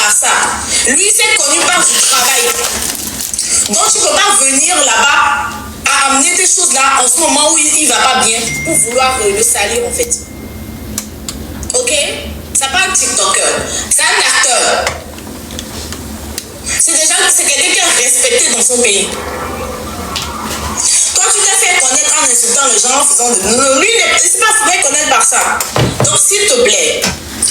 par ça. Lui, c'est connu par son travail. Donc, tu ne peux pas venir là-bas à amener des choses là en ce moment où il ne va pas bien pour vouloir le salir en fait. Ok? C'est pas un TikToker, c'est un acteur. C'est quelqu'un qui est respecté dans son pays. Quand tu t'es fait connaître en insultant les gens en faisant de... Lui, il ne s'est pas fait connaître par ça. Donc, s'il te plaît,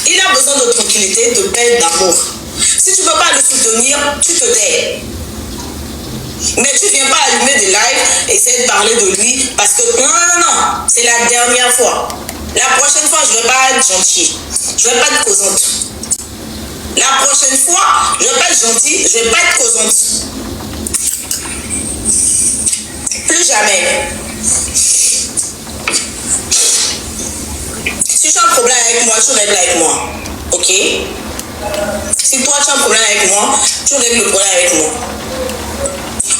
il a besoin de tranquillité, de paix, d'amour. Si tu ne veux pas le soutenir, tu te tais. Mais tu ne viens pas allumer des lives et essayer de parler de lui parce que non, c'est la dernière fois. La prochaine fois, je ne vais pas être gentil. Je ne vais pas être causante. La prochaine fois, je ne vais pas être gentil, je ne vais pas être causante. Plus jamais. Si tu as un problème avec moi, tu règles avec moi. Ok? Si toi tu as un problème avec moi, tu règles le problème avec moi.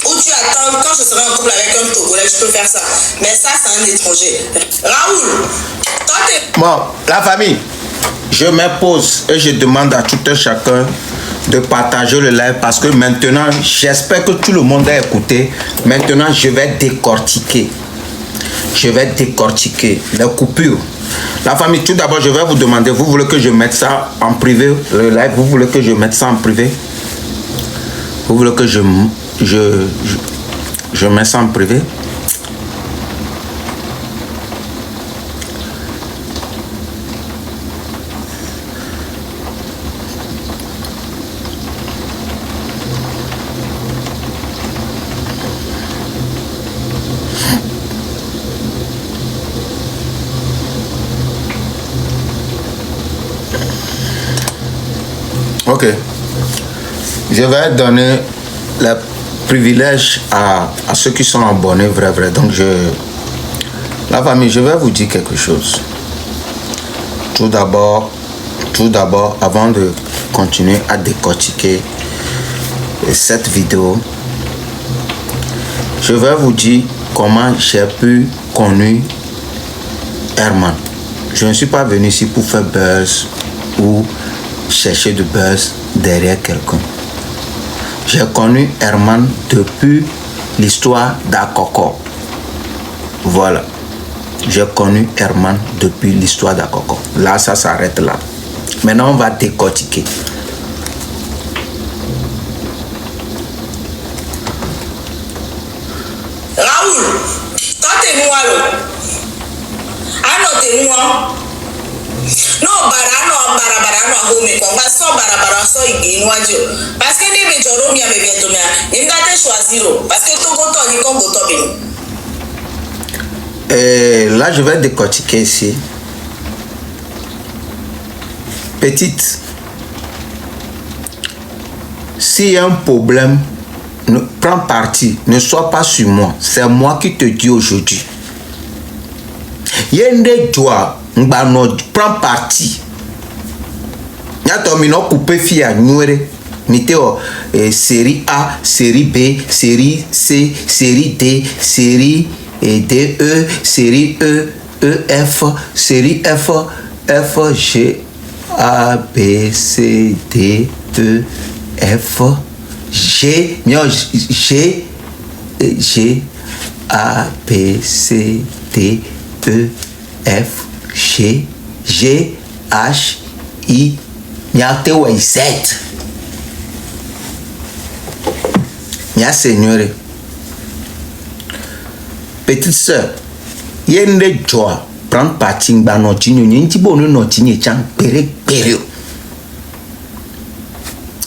Ou tu attends, quand je serai en couple avec un Togolais, je peux faire ça. Mais ça, c'est un étranger. Raoul, toi t'es... Bon, la famille, je m'impose et je demande à tout un chacun de partager le live parce que maintenant, j'espère que tout le monde a écouté. Maintenant, je vais décortiquer. Je vais décortiquer les coupures. La famille, tout d'abord, je vais vous demander, vous voulez que je mette ça en privé, le live, vous voulez que je mette ça en privé? Vous voulez que je mets ça en privé? Ok. Je vais donner le privilège à ceux qui sont abonnés, vrai. Donc, la famille, je vais vous dire quelque chose. Tout d'abord, avant de continuer à décortiquer cette vidéo, je vais vous dire comment j'ai pu connaître Herman. Je ne suis pas venu ici pour faire buzz ou chercher du buzz derrière quelqu'un. J'ai connu Herman depuis l'histoire d'Akoko. Voilà. J'ai connu Herman depuis l'histoire d'Akoko. Là, ça s'arrête là. Maintenant, on va décortiquer. Raoul, toi t'es moi là. Ah non, t'es moi. Non, bara home on va so bara so igenoadio parce que les méjoro mi avec bientôt mais ngate choisir parce que tout goto ni comme goto bien. Là je vais décortiquer ici. Petite, s'il y a un problème, prends parti, ne sois pas sur moi, c'est moi qui te dis aujourd'hui. Yende joie, prends parti. Yatomino coupé fia nuere. Niteo série A, série B, série C, série D, série DE, série EF, série F, G, A, B, C, D, E, F, G, A, B, C, D, E, F, G, H, I, Z. Mia Seigneur. Petite sœur, yende joie, prendre parti ngba notini, nti bonu notini chan pere.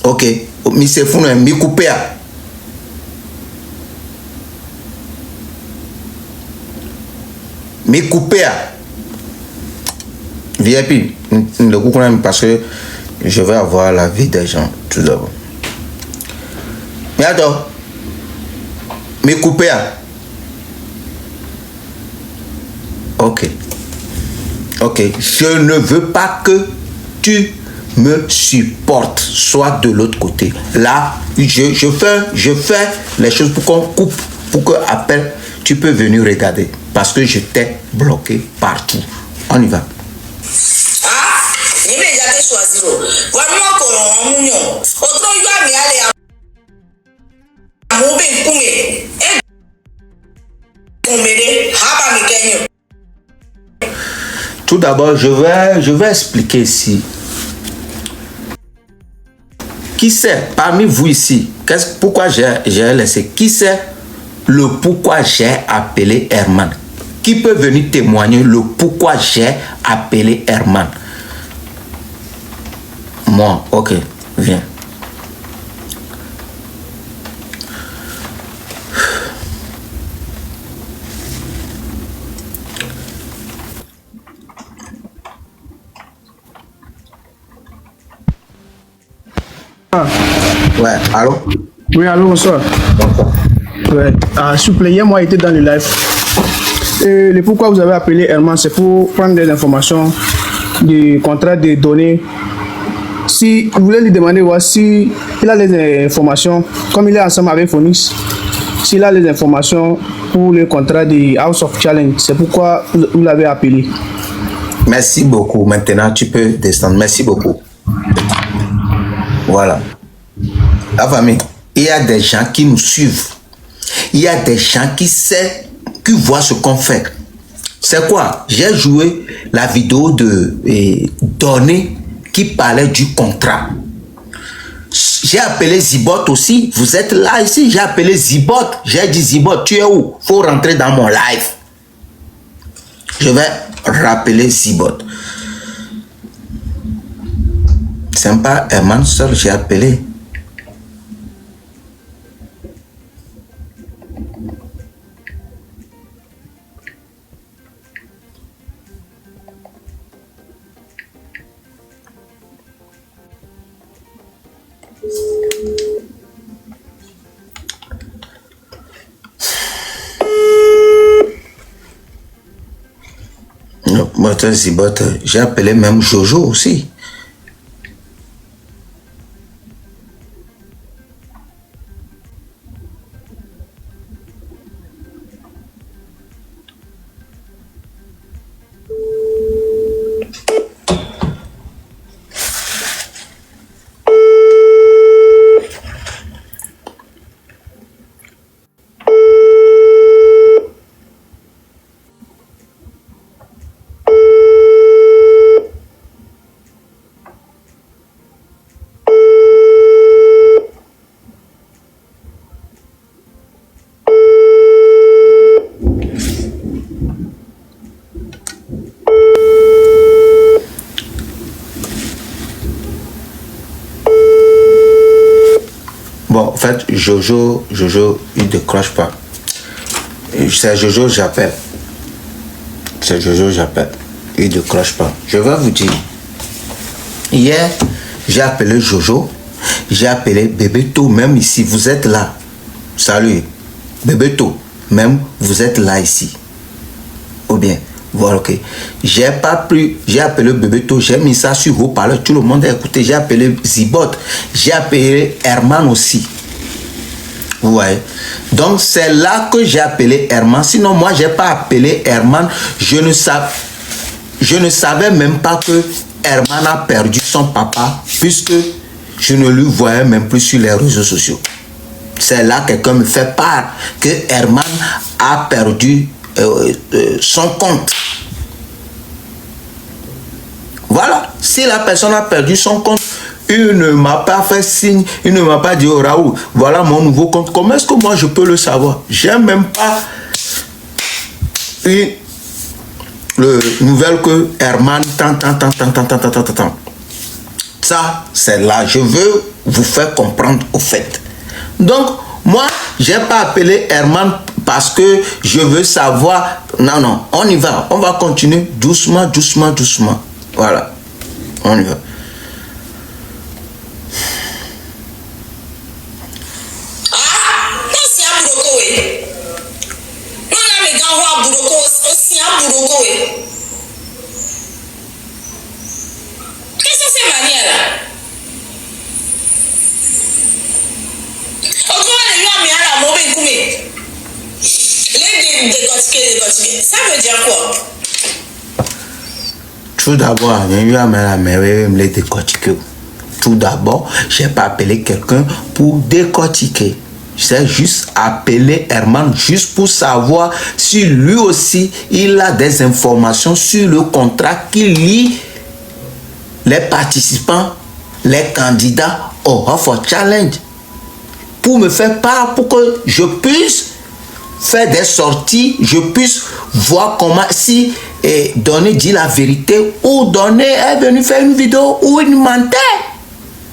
Ok, mi se funu mi couper a. Mi couper a. VIP, le coup parce que je vais avoir la vie des gens tout d'abord. Mais attends, me couper à. Ok, je ne veux pas que tu me supportes, soit de l'autre côté. Là, je fais les choses pour qu'on coupe, pour que après tu peux venir regarder, parce que je t'ai bloqué partout. On y va. Ah, il m'a déjà choisi. Vraiment qu'on Amunyo. Otro yo a mi ale a mobe kume. Tout d'abord, je vais expliquer ici. Qui sait, parmi vous ici, pourquoi j'ai laissé, qui sait le pourquoi j'ai appelé Herman? Qui peut venir témoigner le pourquoi j'ai appelé Herman? Moi, ok, viens. Ouais, allô? Oui, allô, bonsoir. Bonsoir. Ouais. S'il vous plaît, hier, moi, j'étais dans le live. Et le pourquoi vous avez appelé Herman, c'est pour prendre des informations du contrat de données. Si vous voulez lui demander si il a les informations, comme il est ensemble avec Phoenix, s'il a les informations pour le contrat de House of Challenge, c'est pourquoi vous l'avez appelé. Merci beaucoup. Maintenant, tu peux descendre. Merci beaucoup. Voilà. La famille, il y a des gens qui nous suivent. Il y a des gens qui savent, qui voient ce qu'on fait. C'est quoi? J'ai joué la vidéo de Donné qui parlait du contrat. J'ai appelé Zibot aussi. Vous êtes là ici. J'ai appelé Zibot. J'ai dit Zibot, tu es où? Faut rentrer dans mon live. Je vais rappeler Zibot. C'est pas Herman seul, j'ai appelé. Moi, j'ai appelé même Jojo aussi. Bon, en fait, Jojo, il décroche pas. C'est Jojo, j'appelle. C'est Jojo, j'appelle. Il décroche pas. Je vais vous dire. Hier, j'ai appelé Jojo. J'ai appelé Bébéto, même ici. Vous êtes là. Salut. Bébéto, même vous êtes là ici. Ou bien, voilà, ok. J'ai pas pris, j'ai appelé Bébéto, j'ai mis ça sur haut-parleur. Tout le monde a écouté. J'ai appelé Zibot. J'ai appelé Herman aussi. Vous voyez. Donc, c'est là que j'ai appelé Herman. Sinon, moi, j'ai pas appelé Herman. Je ne savais même pas que Herman a perdu son papa, puisque je ne lui voyais même plus sur les réseaux sociaux. C'est là que quelqu'un me fait part que Herman a perdu son compte. Voilà. Si la personne a perdu son compte, il ne m'a pas fait signe, il ne m'a pas dit oh Raoul, voilà mon nouveau compte. Comment est-ce que moi je peux le savoir? J'ai même pas eu le nouvelle que Herman tant. Ça, c'est là. Je veux vous faire comprendre au fait. Donc, moi, j'ai pas appelé Herman parce que je veux savoir. Non, non, on y va. On va continuer doucement. Voilà. On y va. Qu'est-ce que c'est manière-là? Ça veut dire quoi? Tout d'abord, il y a eu à me décortiquer. tout d'abord, je n'ai pas appelé quelqu'un pour décortiquer. J'ai juste appelé Herman juste pour savoir si lui aussi, il a des informations sur le contrat qui lie les participants, les candidats au Offer Challenge. Pour me faire part, pour que je puisse faire des sorties, je puisse voir comment, si Donné dit la vérité ou Donné est venu faire une vidéo où il mentait.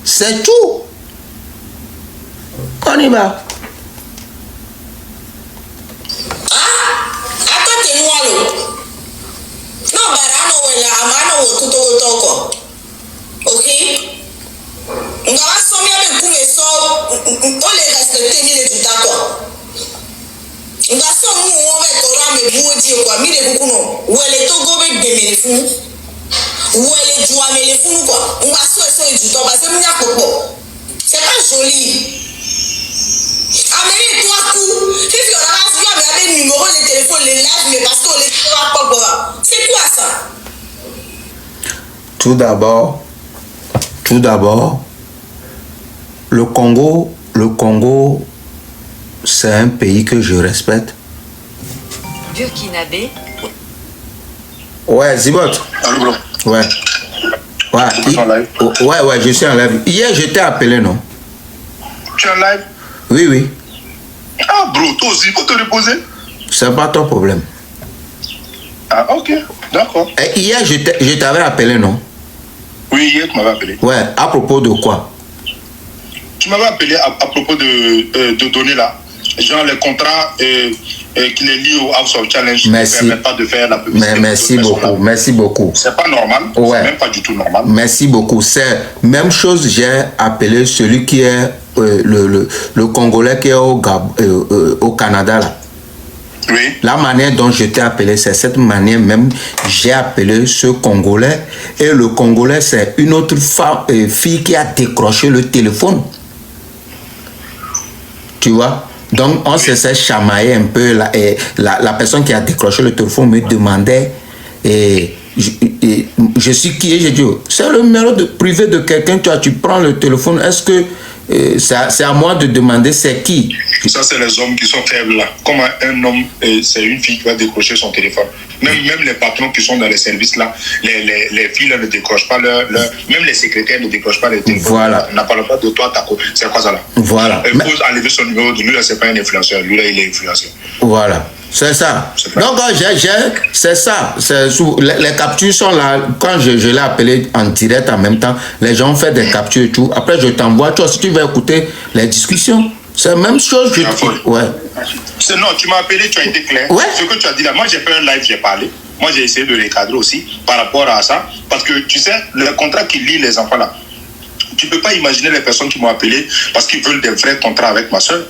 C'est tout. On y va. C'est pas joli. Amélie, toi, coup, si tu as un numéro de téléphone, les live, mais parce qu'on les voit pas. C'est quoi ça? Tout d'abord, le Congo, c'est un pays que je respecte. Burkinabé. Ouais, Zibot. Allô, bro. Ouais. Ouais, Tu es en live? Ouais, je suis en live. Hier, je t'ai appelé, non? Tu es en live? Oui, oui. Ah, bro, toi aussi, il faut te reposer. C'est pas ton problème. Ah, ok, d'accord. Et hier, je t'avais appelé, non? Oui, hier, tu m'avais appelé. Ouais, à propos de quoi? Tu m'avais appelé à propos de données là. Genre les contrats qui les lient au House of Challenge Merci. ne permettent pas de faire la publicité. Merci beaucoup. C'est pas normal. Ouais. C'est même pas du tout normal. Merci beaucoup. C'est même chose, j'ai appelé celui qui est le Congolais qui est au Canada là. Oui. La manière dont je t'ai appelé, c'est cette manière même, j'ai appelé ce Congolais. Et le Congolais, c'est une autre fille qui a décroché le téléphone. Tu vois? Donc, on se s'est chamaillé un peu. La personne qui a décroché le téléphone me demandait, je suis qui? Et j'ai dit, c'est le numéro privé de quelqu'un, tu prends le téléphone, est-ce que c'est à moi de demander c'est qui? Ça, c'est les hommes qui sont faibles là. Comme un homme, c'est une fille qui va décrocher son téléphone. Même les patrons qui sont dans les services là, les filles là, ne décrochent pas même les secrétaires ne décrochent pas les téléphones. Voilà. On n'a pas le droit de toi, c'est quoi ça là? Voilà. Il faut enlever son numéro de lui là, c'est pas un influenceur. Lui là, il est influenceur. Voilà. C'est ça. Donc, c'est ça. Les captures sont là. Quand je l'ai appelé en direct en même temps, les gens ont fait des captures et tout. Après, je t'envoie. Toi, si tu veux écouter les discussions, c'est la même chose. Ouais. Non, tu m'as appelé, tu as été clair. Ouais. Ce que tu as dit là, moi j'ai fait un live, j'ai parlé. Moi j'ai essayé de les cadrer aussi par rapport à ça. Parce que tu sais, le contrat qui lie les enfants là, tu ne peux pas imaginer les personnes qui m'ont appelé parce qu'ils veulent des vrais contrats avec ma soeur.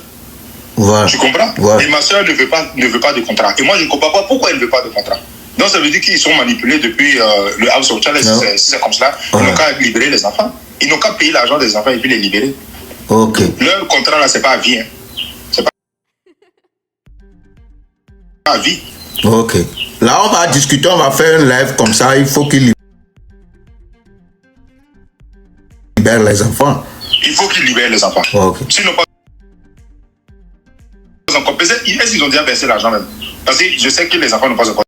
Voilà. Tu comprends? Voilà. Et ma soeur ne veut pas de contrat. Et moi, je ne comprends pas pourquoi elle ne veut pas de contrat. Donc, ça veut dire qu'ils sont manipulés depuis le House of Challenge. Si c'est comme cela, ils n'ont qu'à libérer les enfants. Ils n'ont qu'à payer l'argent des enfants et puis les libérer. Ok. Leur contrat, là, c'est pas à vie. Hein. C'est pas à vie. Ok. Là, on va discuter, on va faire un live comme ça. Il faut qu'ils libèrent les enfants. Il faut qu'ils libèrent les enfants. Ok. Sinon, pas encore. Est-ce qu'ils ont déjà versé l'argent même? Parce que je sais que les enfants n'ont pas encore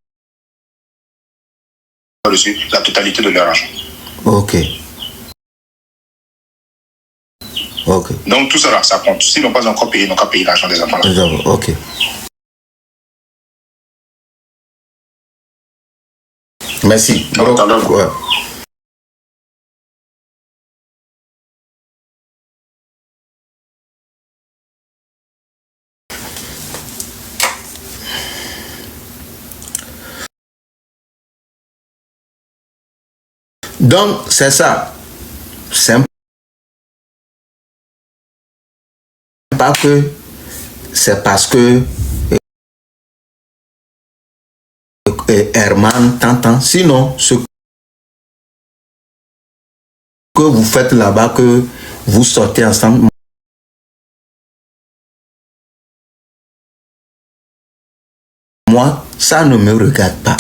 reçu la totalité de leur argent. Ok. Ok. Donc tout ça là, ça compte. S'ils n'ont pas encore payé, ils n'ont qu'à payer l'argent des enfants là. Ok. Merci. Donc, tout à l'heure. Ouais. Donc, c'est ça. C'est pas que c'est parce que Herman t'entend. Sinon, ce que vous faites là-bas, que vous sortez ensemble, moi, ça ne me regarde pas.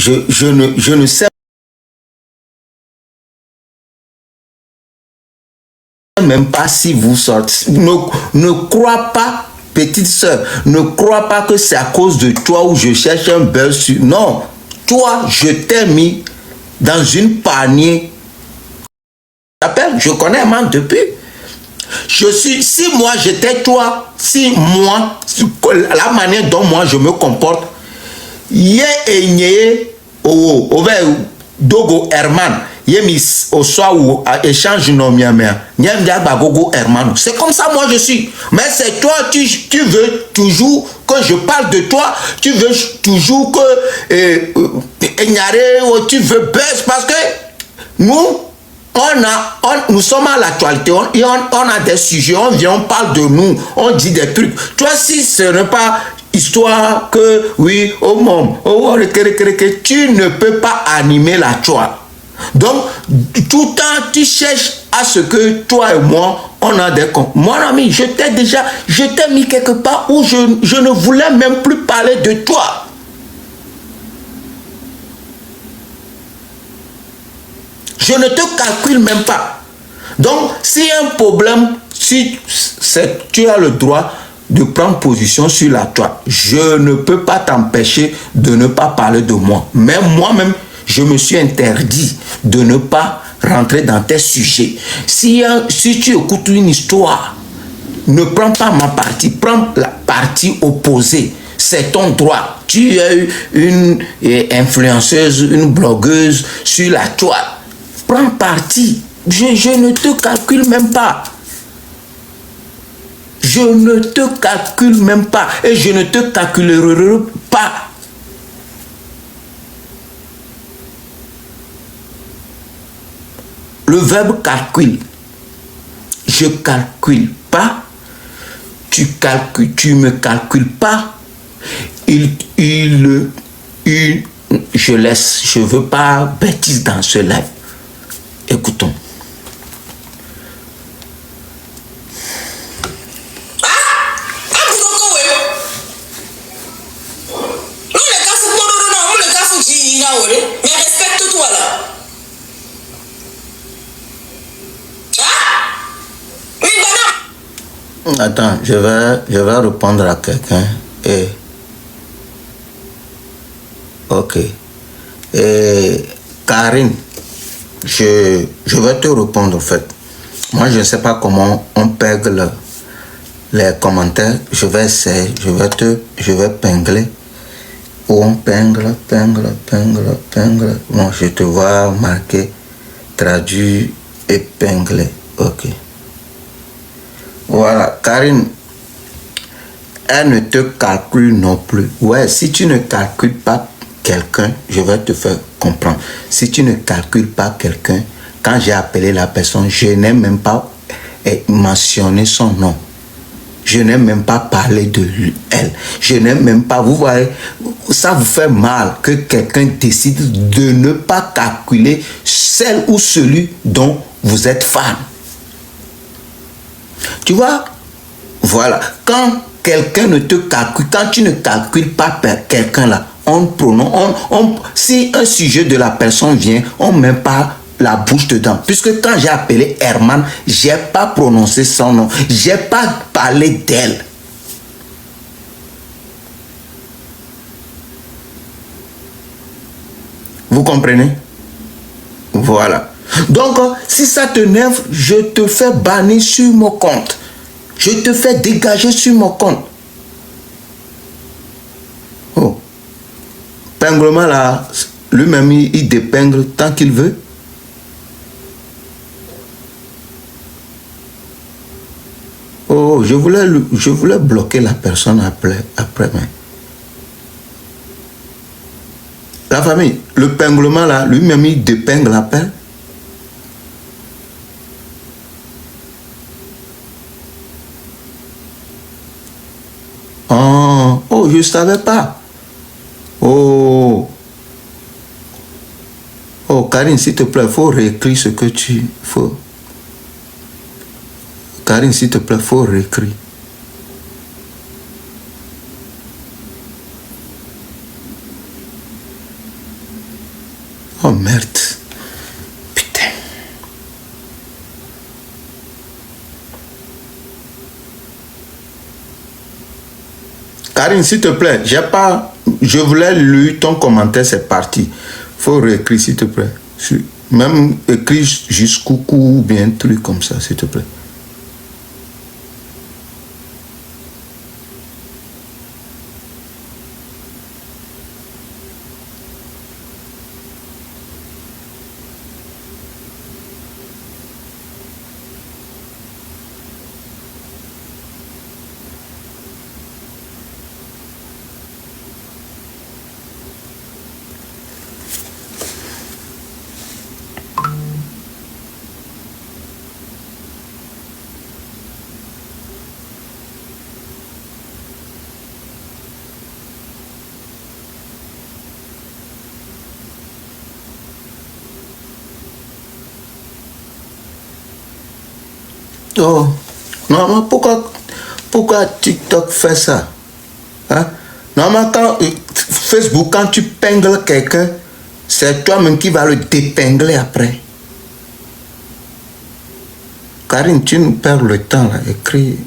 je ne sais même pas si vous sortez. Ne crois pas, petite soeur, ne crois pas que c'est à cause de toi où je cherche un buzz sur... Non, toi, je t'ai mis dans une panier. Je connais Herman depuis. Si moi j'étais toi, si moi, la manière dont moi je me comporte, yé et au Dogo Herman, yé mis au soir ou échange non mien, Herman. C'est comme ça moi je suis. Mais c'est toi, tu veux toujours que je parle de toi, tu veux toujours que tu veux buzz parce que nous. Nous sommes à l'actualité, on a des sujets, on vient, on parle de nous, on dit des trucs. Toi, si ce n'est pas histoire que, oui, tu ne peux pas animer la toi. Donc, tout le temps, tu cherches à ce que toi et moi, on a des comptes. Mon ami, je t'ai mis quelque part où je ne voulais même plus parler de toi. Je ne te calcule même pas. Donc, s'il y a un problème, si tu as le droit de prendre position sur la toi, je ne peux pas t'empêcher de ne pas parler de moi. Mais moi-même, je me suis interdit de ne pas rentrer dans tes sujets. Si tu écoutes une histoire, ne prends pas ma partie, prends la partie opposée. C'est ton droit. Tu es une influenceuse, une blogueuse sur la toile. Prends parti. Je ne te calcule même pas. Je ne te calcule même pas. Et je ne te calculerai pas. Le verbe calcule. Je calcule pas. Tu me calcules pas. Je laisse. Je veux pas bêtise dans ce live. Écoutons. Mais respecte-toi là. Attends, je vais répondre à quelqu'un. Ok. Karine, je vais te répondre en fait. Moi, je ne sais pas comment on pègle les commentaires. Je vais essayer. Je vais pingler. Ou on pègle. Bon, je te vois marqué traduit épinglé. Ok. Voilà, Karine, elle ne te calcule non plus. Ouais, si tu ne calcules pas quelqu'un, je vais te faire comprendre. Si tu ne calcules pas quelqu'un, quand j'ai appelé la personne, je n'ai même pas mentionné son nom. Je n'ai même pas parlé de elle. Je n'ai même pas, vous voyez, ça vous fait mal que quelqu'un décide de ne pas calculer celle ou celui dont vous êtes fan. Tu vois, voilà, quand quelqu'un ne te calcule, quand tu ne calcules pas quelqu'un là, si un sujet de la personne vient, on ne met pas la bouche dedans. Puisque quand j'ai appelé Herman, je n'ai pas prononcé son nom, je n'ai pas parlé d'elle. Vous comprenez? Voilà. Donc, si ça te nerve, je te fais bannir sur mon compte. Je te fais dégager sur mon compte. Oh. Pinglement là, lui-même, il dépingle tant qu'il veut. Oh, je voulais bloquer la personne après. Mais. La famille, le pinglement là, lui-même, il dépingle après. Oh, je ne savais pas. Oh, Karine, s'il te plaît, il faut réécrire ce que tu... Karine, s'il te plaît, il faut réécrire. Oh merde. Putain. Karine, s'il te plaît, je voulais lire ton commentaire, c'est parti. Faut réécrire, s'il te plaît. Même écrit juste coucou ou bien un truc comme ça, s'il te plaît. Oh, non, pourquoi TikTok fait ça? Hein? Normalement, quand Facebook, quand tu pingles quelqu'un, c'est toi-même qui vas le dépingler après. Karine, tu nous perds le temps là, écris.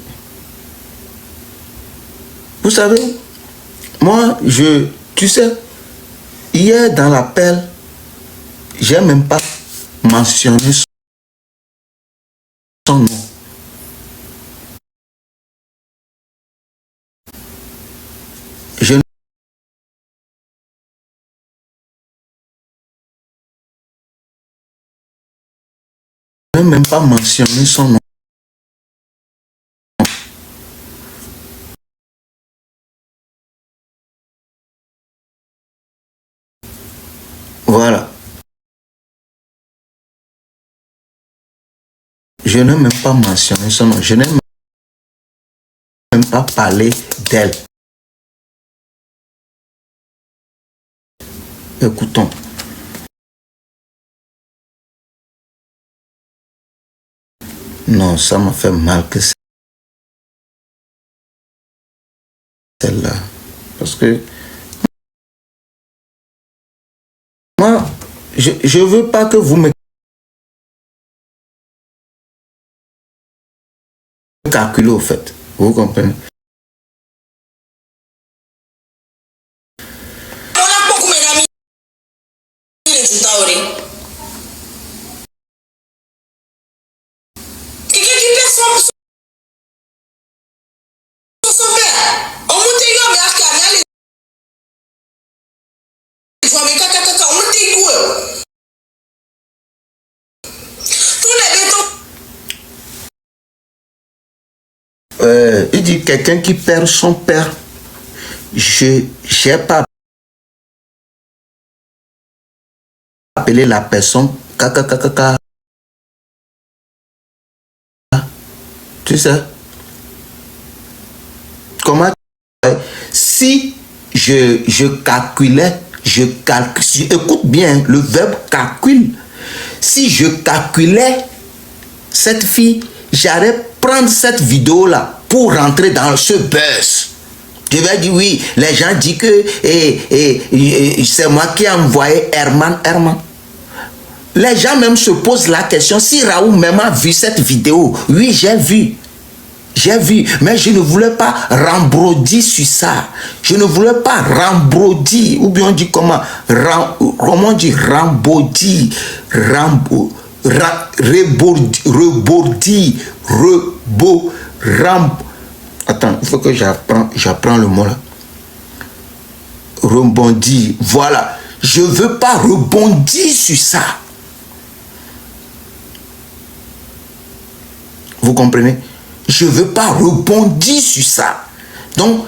Vous savez, moi, tu sais, hier dans l'appel, j'ai même pas mentionné son nom. Je n'ai même pas mentionné son nom. Voilà. Je n'ai même pas mentionné son nom. Je n'ai même pas parlé d'elle. Écoutons. Non, ça m'a fait mal que celle-là. Parce que moi, je ne veux pas que vous me calculez au fait. Vous comprenez? Il dit quelqu'un qui perd son père. Je n'ai pas appelé la personne kakakakaka. Tu sais comment? Si je calculais, écoute bien le verbe calcul. Si je calculais cette fille, j'allais prendre cette vidéo là pour rentrer dans ce buzz. Je vais dire oui, les gens disent que c'est moi qui ai envoyé Herman. Les gens même se posent la question si Raoul même a vu cette vidéo. Oui, j'ai vu, mais je ne voulais pas rembrodir sur ça. Je ne voulais pas rembrodir, ou bien on dit comment on dit rembaudir, attends, il faut que j'apprends le mot là. Rebondir, voilà. Je ne veux pas rebondir sur ça. Vous comprenez? Je ne veux pas rebondir sur ça. Donc,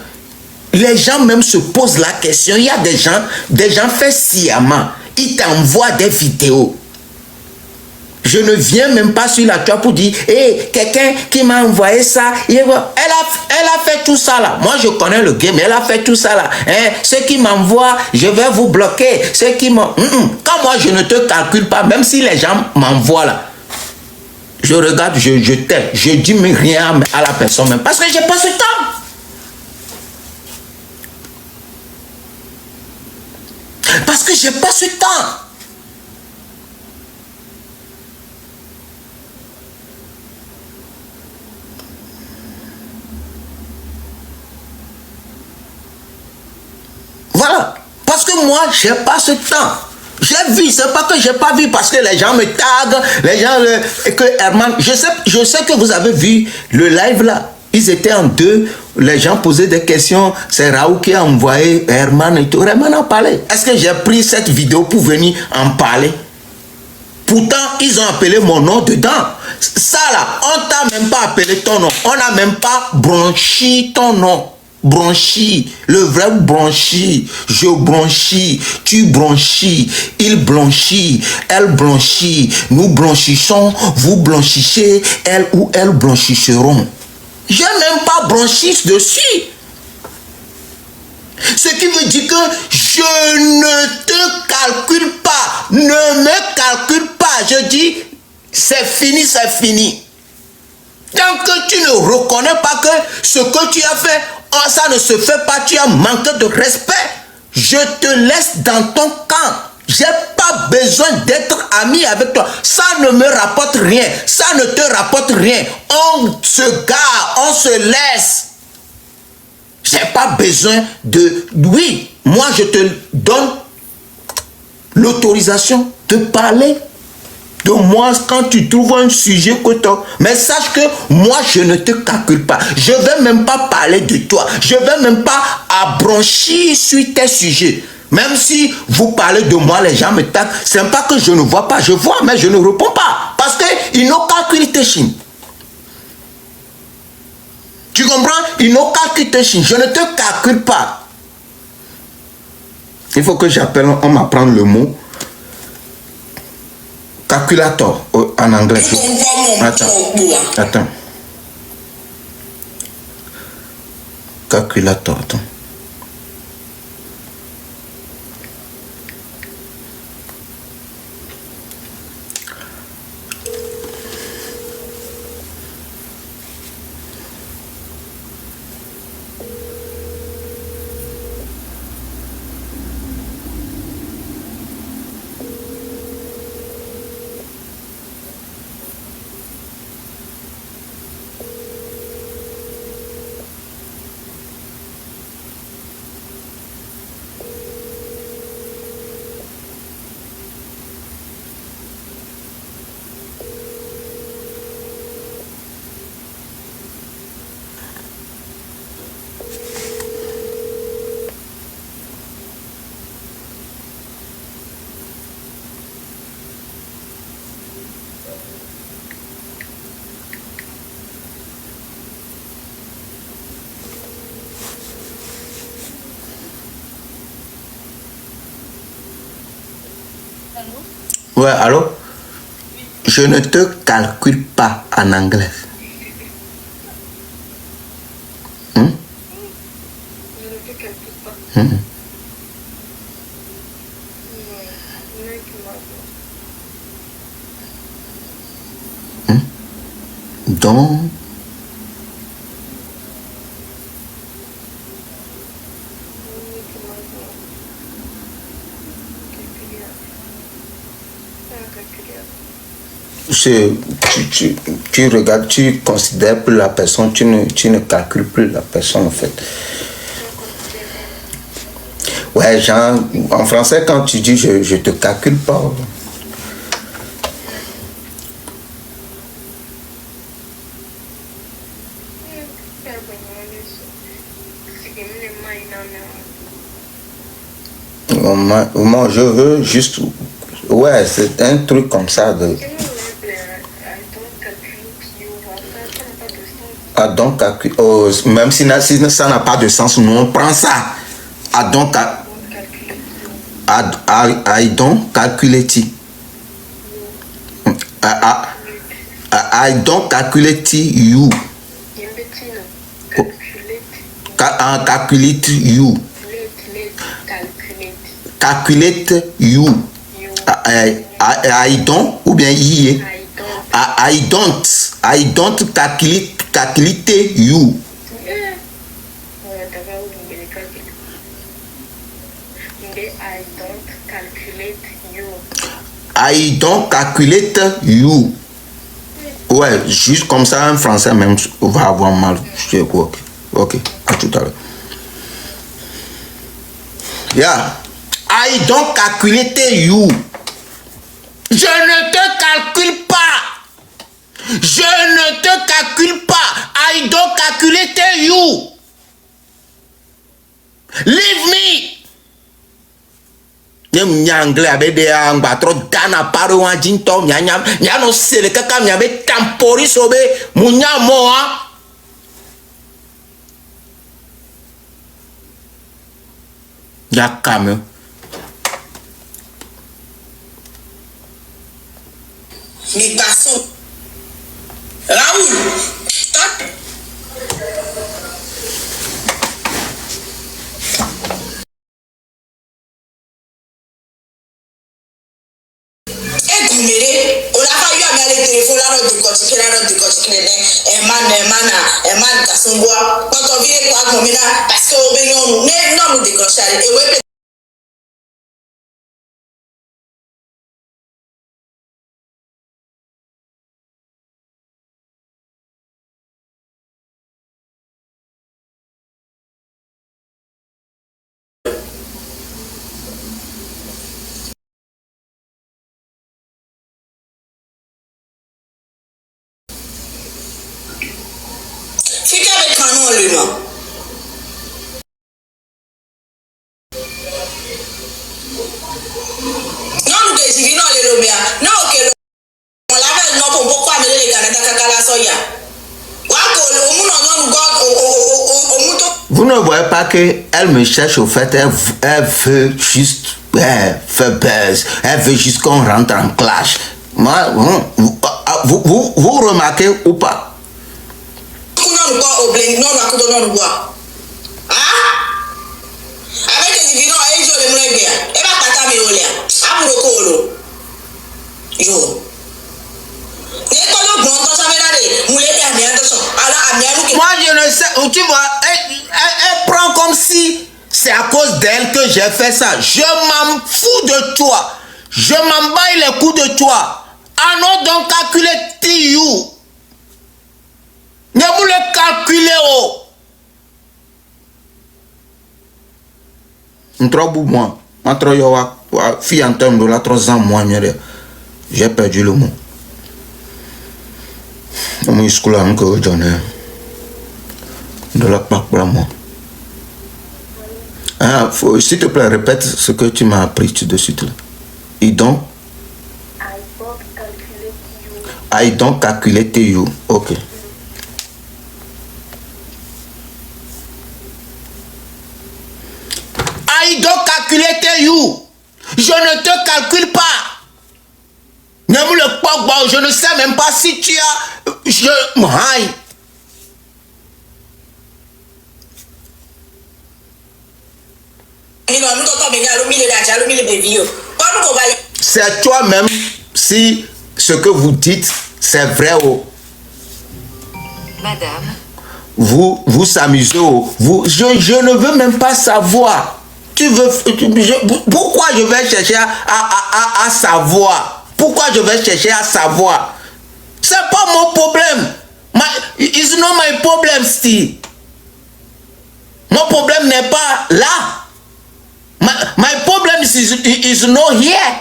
les gens même se posent la question. Il y a des gens faits sciemment. Ils t'envoient des vidéos. Je ne viens même pas sur la toile pour dire hey, quelqu'un qui m'a envoyé ça, elle a fait tout ça là. Moi je connais le game, elle a fait tout ça là. Hein? Ceux qui m'envoient, je vais vous bloquer. Ceux qui m'ont. Quand moi je ne te calcule pas, même si les gens m'envoient là, je regarde, je tais, je dis mais rien à la personne même parce que j'ai pas ce temps. Parce que j'ai pas ce temps. que moi, j'ai pas ce temps. J'ai vu, c'est pas que j'ai pas vu parce que les gens me taguent, les gens, et que Herman, je sais que vous avez vu le live là. Ils étaient en deux, les gens posaient des questions, c'est Raoult qui a envoyé Herman et tout. Herman a parlé. Est-ce que j'ai pris cette vidéo pour venir en parler? Pourtant, ils ont appelé mon nom dedans. Ça là, on t'a même pas appelé ton nom. On n'a même pas branchi ton nom. Branchi, le vrai branchi. Je branchis, tu branchis, il blanchit, elle blanchit. Nous blanchissons, vous blanchissez, elle ou elles blanchisseront. J'ai même pas branchi dessus. Ce qui veut dire que je ne te calcule pas. Ne me calcule pas. Je dis, c'est fini, c'est fini. Tant que tu ne reconnais pas que ce que tu as fait, oh, ça ne se fait pas, tu as manqué de respect, je te laisse dans ton camp. J'ai pas besoin d'être ami avec toi. Ça ne me rapporte rien. Ça ne te rapporte rien. On se gare, on se laisse. J'ai pas besoin de... Oui, moi je te donne l'autorisation de parler de moi quand tu trouves un sujet que toi. Mais sache que moi je ne te calcule pas. Je ne vais même pas parler de toi. Je ne vais même pas abrancher sur tes sujets. Même si vous parlez de moi, les gens me tapent. Ce n'est pas que je ne vois pas. Je vois, mais je ne réponds pas. Parce qu'ils n'ont calculé tes chines. Tu comprends? Ils n'ont calculé tes chines. Je ne te calcule pas. Il faut que j'appelle, on m'apprend le mot. Calculator en anglais. Attends. Calculator, attends. Ouais, allô? Je ne te calcule pas en anglais. Je ne te calcule pas. Donc, tu regardes, tu considères plus la personne, tu ne calcules plus la personne en fait. Ouais, genre, en français, quand tu dis je te calcule pas. Moi, je veux juste. Ouais, c'est un truc comme ça. Ah, donc, oh, même si ça n'a pas de sens, nous on prend ça. Ah, donc, I don't calculate. I don't calculate you. Calculate you. Calculate you. I don't ou bien I. I don't calculate you. I don't calculate you. Ouais, juste comme ça, un français même va avoir mal. Ok, à tout à l'heure. Yeah. I don't calculate you. Je ne te calcule pas. Je ne te calcule pas. I don't calculate you. Leave me. Anglais avec des trop dana paro en jinto nyanyam nyano sele kaka nyabe tampori sobe munya moa ya kame mi garçon Raoul Mire, on a pas eu à mettre le téléphone là, de continuer man, Kassongoa. Quand on vient quoi, comme là, parce qu'on veut non, nous décrocher. Et ouais, fique avec un nom, lui, non. Non, nous décidons, les lobbies. Non, ok, on l'avait, non, pourquoi amener les Canadiens à la soya? Vous ne voyez pas qu'elle me cherche au fait, elle veut juste faire buzz, elle veut juste qu'on rentre en clash. Moi, vous remarquez ou pas? Avec les dividendes, moi je ne sais, tu vois, elle prend comme si c'est à cause d'elle que j'ai fait ça. Je m'en fous de toi. Je m'en bats les coups de toi. Ah non, donc calculer you. Ne vous le calculez oh. Moi, entre yowa, fille en termes de la 3 ans, moi, j'ai perdu le mot. Moi, je de la part pour moi. Ah, s'il te plaît, répète ce que tu m'as appris tout de suite. I don't calculate you. Ok. I don't calculate you. Je ne te calcule pas. Ne me le pas, je ne sais même pas si tu as. C'est toi-même si ce que vous dites c'est vrai ou Madame. Vous s'amusez ou je ne veux même pas savoir. Pourquoi je vais chercher à savoir? Pourquoi je vais chercher à savoir? C'est pas mon problème. It's not my problem still. Mon problème n'est pas là. My problem is not here.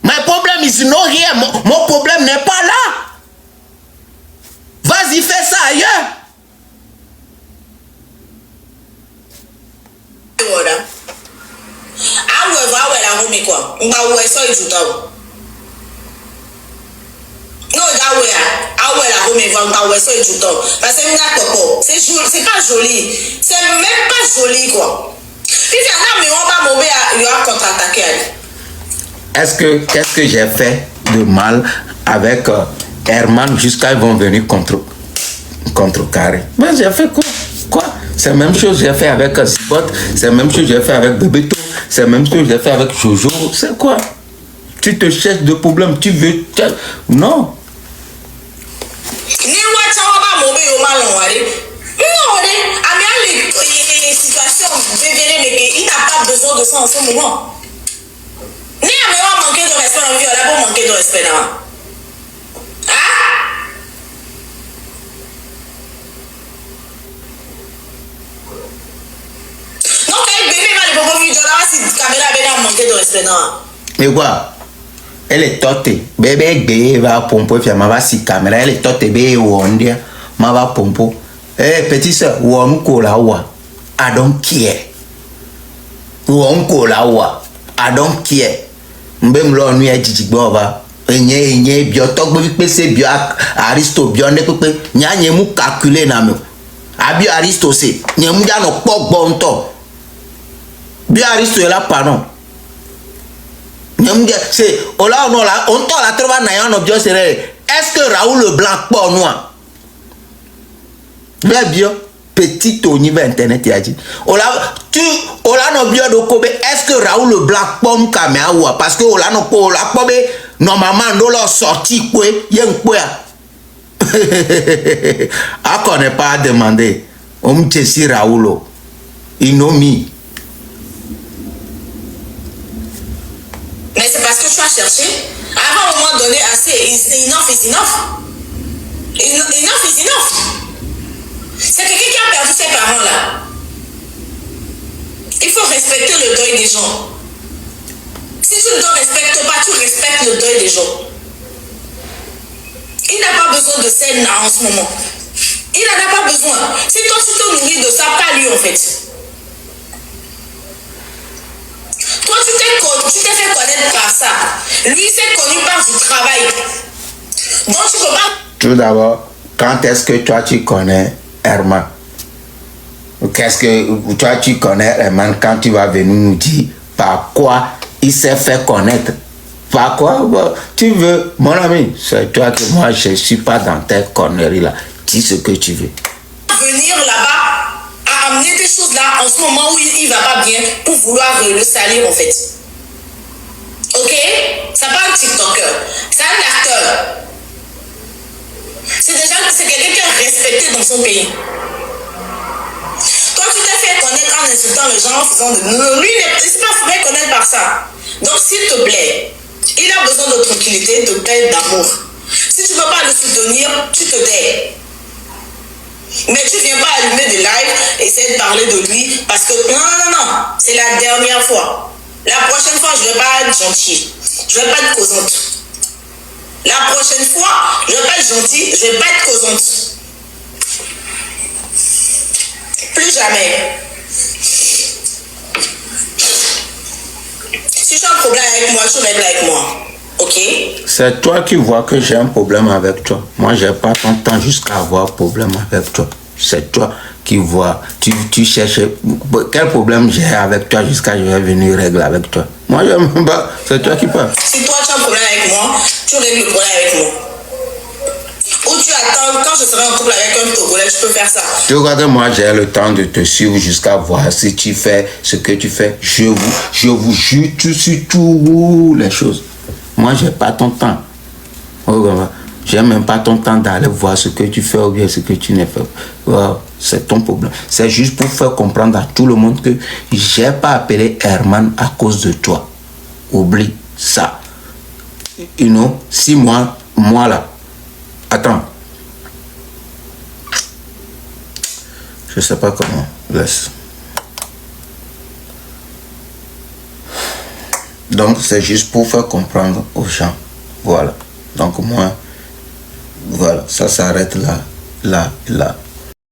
My problem is not here. Mon problème n'est pas là. Vas-y, fais ça ailleurs. C'est pas joli. C'est même pas joli quoi. Qu'est-ce que j'ai fait de mal avec Herman jusqu'à ils vont venir contrecarrer? Mais j'ai fait quoi? C'est la même chose que j'ai fait avec Zibot, c'est la même chose que j'ai fait avec Bebeto, c'est la même chose que j'ai fait avec Jojo. C'est quoi? Tu te cherches de problème, tu veux... Non. Il n'a pas besoin de ça en ce moment. Ni à manquer de respect dans la vie, on a pas manquer de respect là. Hein? Non, quand il bébé va le pauvre vidéo là, c'est caméra respect, non. Mais quoi? Elle est totée. Bébé, bébé, va pomper, puis ma va si caméra. Elle est totée, bébé, ou on dit, ma va pomper. Eh, petit soeur, ou on cola, ou I don't care. Ou on cola, ou I don't care. Mbem lo nu ya jijigbo ba. Enye bio tok bo pe se bio aristo bio ne pe nya nye mu calculer na me. Abi aristo se, nye mu ja no pogbo nto. Bio aristo e la pardon. C'est on la trouve na bio sere. Est-ce que Raoul Leblanc po noir? Bien petit au niveau internet ya dit. On la no bio do kobe. Est-ce que Raoul Leblanc po kamea ou parce que on la no po la kobe normalement no la sorti quoi yen quoi. A connaît pas à demander. On me dit Raoul. Il know me. Mais c'est parce que tu as cherché. À un moment donné, assez, enough is enough. Enough is enough. C'est quelqu'un qui a perdu ses parents là. Il faut respecter le deuil des gens. Si tu ne te respectes pas, tu respectes le deuil des gens. Il n'a pas besoin de scène là en ce moment. Il n'en a pas besoin. Si toi tu te nourris de ça, pas lui en fait. Toi, tu t'es fait connaître par ça. Lui, il s'est connu par du travail. Donc, tu peux pas... Tout d'abord, quand est-ce que toi, tu connais Herman? Qu'est-ce que toi, tu connais Herman quand tu vas venir nous dire par quoi il s'est fait connaître? Par quoi? Tu veux, mon ami, c'est toi que moi, je ne suis pas dans tes conneries là. Dis ce que tu veux. Venir là-bas à amener des choses là en ce moment où il va pas bien pour vouloir le salir en fait. Ok? C'est pas un TikToker, c'est un acteur. C'est quelqu'un qui est respecté dans son pays. Toi, tu t'es fait connaître en insultant les gens en faisant de... Lui, il ne s'est pas fait connaître par ça. Donc, s'il te plaît, il a besoin de tranquillité, de paix, d'amour. Si tu ne veux pas le soutenir, tu te tais. Mais tu ne viens pas allumer des lives et essayer de parler de lui parce que non, c'est la dernière fois. La prochaine fois, je ne vais pas être gentil. Je ne vais pas être causante. La prochaine fois, je ne vais pas être gentil, je ne vais pas être causante. Plus jamais. Si tu as un problème avec moi, tu règles avec moi. Ok? C'est toi qui vois que j'ai un problème avec toi. Moi, je n'ai pas ton temps jusqu'à avoir problème avec toi. C'est toi qui vois. Tu cherches quel problème j'ai avec toi jusqu'à ce que je vais venir régler avec toi. Moi, je ne même pas. C'est toi qui parles. Si toi, tu as un problème avec moi, tu règles le problème avec moi. Ou tu attends, quand je serai en couple avec un Togolais, je peux faire ça. Tu vois que moi, j'ai le temps de te suivre jusqu'à voir si tu fais ce que tu fais. Je vous jure sur toutes les choses. Moi, je n'ai pas ton temps. Je n'ai même pas ton temps d'aller voir ce que tu fais ou bien ce que tu ne fais. C'est ton problème. C'est juste pour faire comprendre à tout le monde que je n'ai pas appelé Herman à cause de toi. Oublie ça. You know, si moi là. Attends. Je ne sais pas comment. Laisse. Donc, c'est juste pour faire comprendre aux gens. Voilà. Donc, moi, voilà, ça s'arrête là, là, là.